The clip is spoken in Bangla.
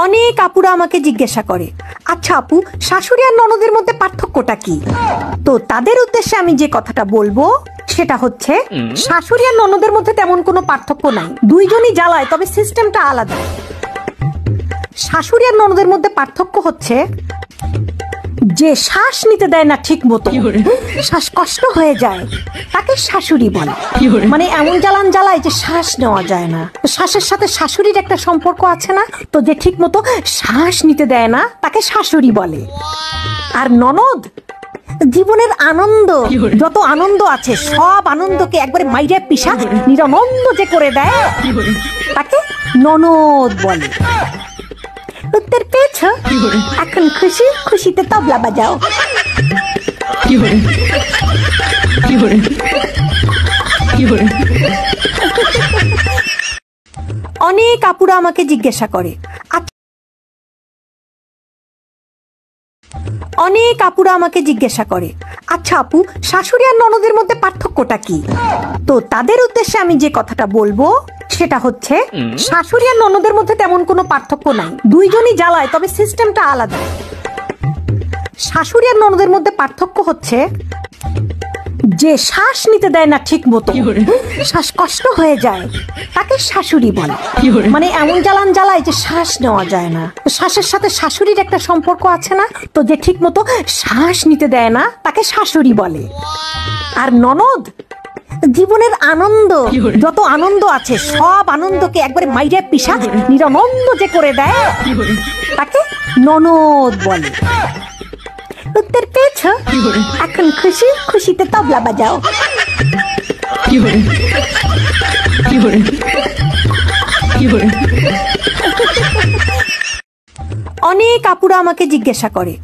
অনেক আপুরা আমাকে জিজ্ঞাসা করে, আচ্ছা আপু, শাশুড়ি আর ননদের মধ্যে পার্থক্যটা কি? তো তাদের উদ্দেশ্যে আমি যে কথাটা বলবো সেটা হচ্ছে, শাশুড়ি আর ননদের মধ্যে তেমন কোনো পার্থক্য নাই, দুইজনই জ্বালায়, তবে সিস্টেমটা আলাদা। শাশুড়ি আর ননদের মধ্যে পার্থক্য হচ্ছে যে শ্বাস নিতে দেয় না ঠিক মতো, শ্বাসকষ্ট হয়ে যায়, তাকে শাশুড়ি বলে। মানে এমন জ্বালান জ্বালায় যে শ্বাস নেওয়া যায় না। শ্বাসের সাথে শাশুড়ির একটা সম্পর্ক আছে না, তো যে ঠিক মতো শ্বাস নিতে দেয় না তাকে শাশুড়ি বলে। আর ননদ জীবনের আনন্দ, যত আনন্দ আছে সব আনন্দকে একবারে মাইরে পিষা নিরানন্দ যে করে দেয় তাকে ননদ বলে। উত্তর পেয়েছ? এখন খুশি? খুশিতে তবলা বাজাও। অনেক আপুরা আমাকে জিজ্ঞাসা করে, অনেক আপুরা আমাকে জিজ্ঞাসা করে, আচ্ছা আপু, শাশুড়ি আর ননদের মধ্যে পার্থক্যটা কি? তো তাদের উদ্দেশ্যে আমি যে কথাটা বলবো সেটা হচ্ছে, শাশুড়ি আর ননদের মধ্যে তেমন কোনো পার্থক্য নাই, দুইজনই জ্বালায়, তবে সিস্টেমটা আলাদা। শাশুড়ি আর ননদের মধ্যে পার্থক্য হচ্ছে যে শ্বাস নিতে দেয় না ঠিক মতো, শ্বাসকষ্ট হয়ে যায়, তাকে শাশুড়ি বলে। মানে এমন জ্বালান জ্বালায় যে শ্বাস নেওয়া যায় না। শ্বাসের সাথে শাশুড়ির একটা সম্পর্ক আছে না, তো যে ঠিক মতো শ্বাস নিতে দেয় না তাকে শাশুড়ি বলে। আর ননদ জীবনের আনন্দ, যত আনন্দ আছে সব আনন্দকে একবারে মাইরে পিষা নিরানন্দ যে করে দেয় তাকে ননদ বলে। উত্তর পেয়েছ? এখন খুশি? খুশিতে তবলা বাজাও। অনেক আপুরা আমাকে জিজ্ঞাসা করে,